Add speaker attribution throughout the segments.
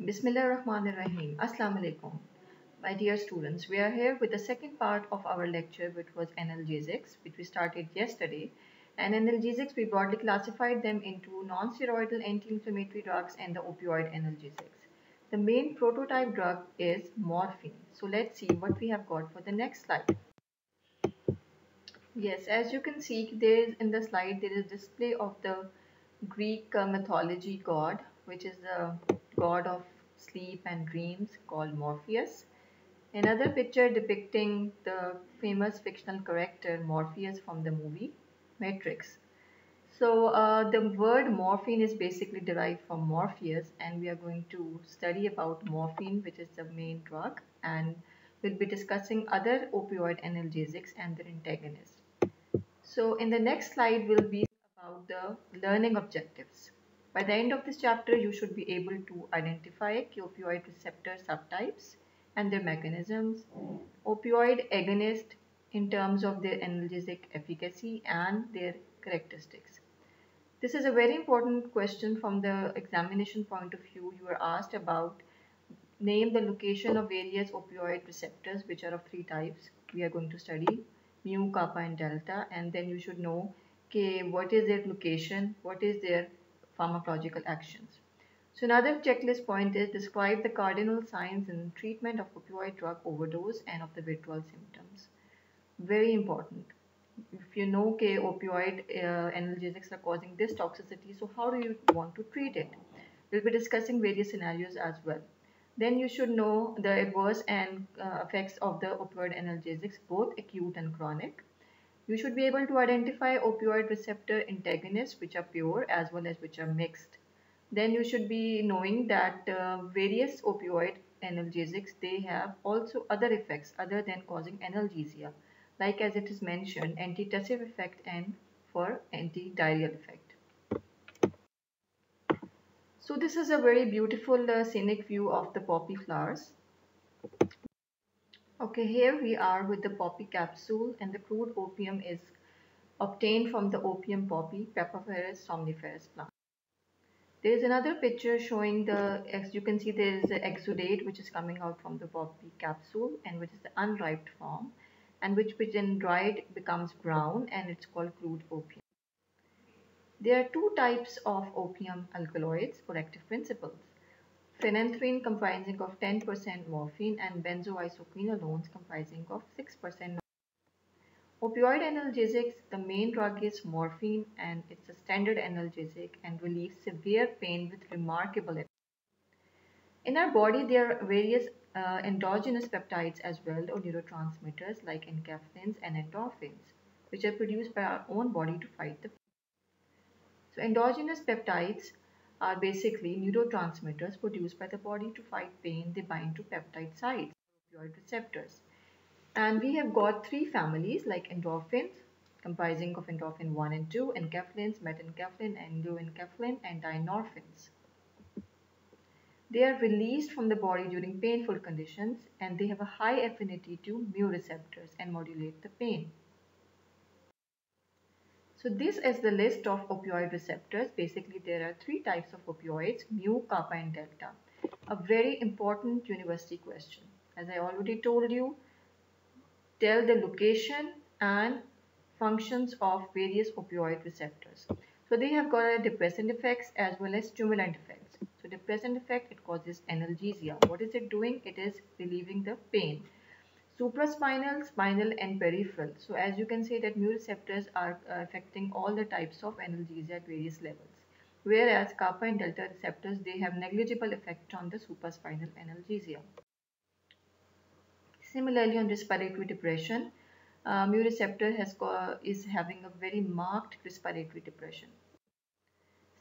Speaker 1: Bismillahirrahmanirrahim. Assalamu alaikum. My dear students, we are here with the second part of our lecture, which was analgesics, which we started yesterday. And analgesics, we broadly classified them into non-steroidal anti-inflammatory drugs and the opioid analgesics. The main prototype drug is morphine. So let's see what we have got for the next slide. Yes, as you can see, there is in the slide there is display of the Greek mythology god, which is the god of sleep and dreams called Morpheus. Another picture depicting the famous fictional character Morpheus from the movie Matrix. So the word morphine is basically derived from Morpheus, and we are going to study about morphine, which is the main drug, and we'll be discussing other opioid analgesics and their antagonists. So in the next slide will be about the learning objectives. By the end of this chapter, you should be able to identify opioid receptor subtypes and their mechanisms, opioid agonist in terms of their analgesic efficacy and their characteristics. This is a very important question from the examination point of view. You are asked about name the location of various opioid receptors, which are of three types. We are going to study mu, kappa, and delta, and then you should know okay, what is their location, what is their pharmacological actions. So another checklist point is describe the cardinal signs in treatment of opioid drug overdose and of the withdrawal symptoms. Very important. If you know okay, opioid analgesics are causing this toxicity, so how do you want to treat it? We'll be discussing various scenarios as well. Then you should know the adverse and effects of the opioid analgesics, both acute and chronic. You should be able to identify opioid receptor antagonists, which are pure as well as which are mixed. Then you should be knowing that various opioid analgesics, they have also other effects other than causing analgesia, like as it is mentioned, antitussive effect and for antidiarrheal effect. So this is a very beautiful scenic view of the poppy flowers. Okay, here we are with the poppy capsule, and the crude opium is obtained from the opium poppy, Papaver somniferous plant. There is another picture showing the, as you can see, there is the exudate which is coming out from the poppy capsule and which is the unripe form, and which when dried becomes brown, and it's called crude opium. There are two types of opium alkaloids or active principles. Phenanthrene comprising of 10% morphine and benzoisoquinolones comprising of 6%. Opioid analgesics, the main drug is morphine, and it's a standard analgesic and relieves severe pain with remarkable effect. In our body, there are various endogenous peptides as well, or neurotransmitters like enkephalins and endorphins, which are produced by our own body to fight the pain. So endogenous peptides are basically neurotransmitters produced by the body to fight pain. They bind to peptide sites, opioid receptors. And we have got three families like endorphins, comprising of endorphin 1 and 2, enkephalins, metenkephalin, endoenkephalin, and dynorphins. They are released from the body during painful conditions, and they have a high affinity to mu receptors and modulate the pain. So this is the list of opioid receptors. Basically, there are three types of opioids, mu, kappa, and delta. A very important university question. As I already told you, tell the location and functions of various opioid receptors. So they have got a depressant effects as well as stimulant effects. So depressant effect, it causes analgesia. What is it doing? It is relieving the pain. Supraspinal, spinal, and peripheral. So as you can see that mu receptors are affecting all the types of analgesia at various levels. Whereas kappa and delta receptors, they have negligible effect on the supraspinal analgesia. Similarly, on respiratory depression, mu receptor is having a very marked respiratory depression.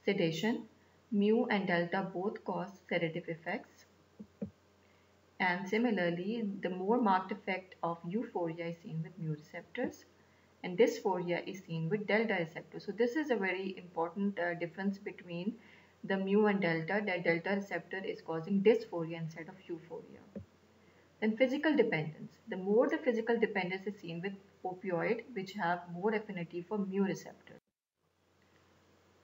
Speaker 1: Sedation, mu and delta both cause sedative effects. And similarly, the more marked effect of euphoria is seen with mu receptors, and dysphoria is seen with delta receptors. So this is a very important difference between the mu and delta, that delta receptor is causing dysphoria instead of euphoria. Then physical dependence. The more the physical dependence is seen with opioid, which have more affinity for mu receptors.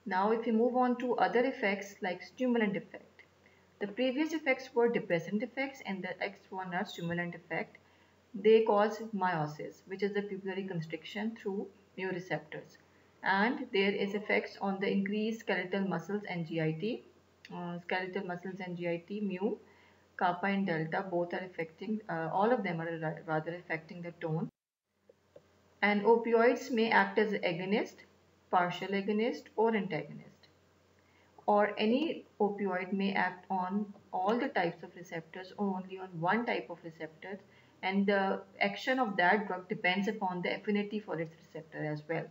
Speaker 1: Now if we move on to other effects like stimulant effect. The previous effects were depressant effects and the next one are stimulant effect. They cause meiosis, which is the pupillary constriction through mu receptors. And there is effects on the increased skeletal muscles and GIT. Skeletal muscles and GIT, mu, kappa and delta, both are affecting, all of them are rather affecting the tone. And opioids may act as agonist, partial agonist, or antagonist. Or any opioid may act on all the types of receptors or only on one type of receptor, and the action of that drug depends upon the affinity for its receptor as well.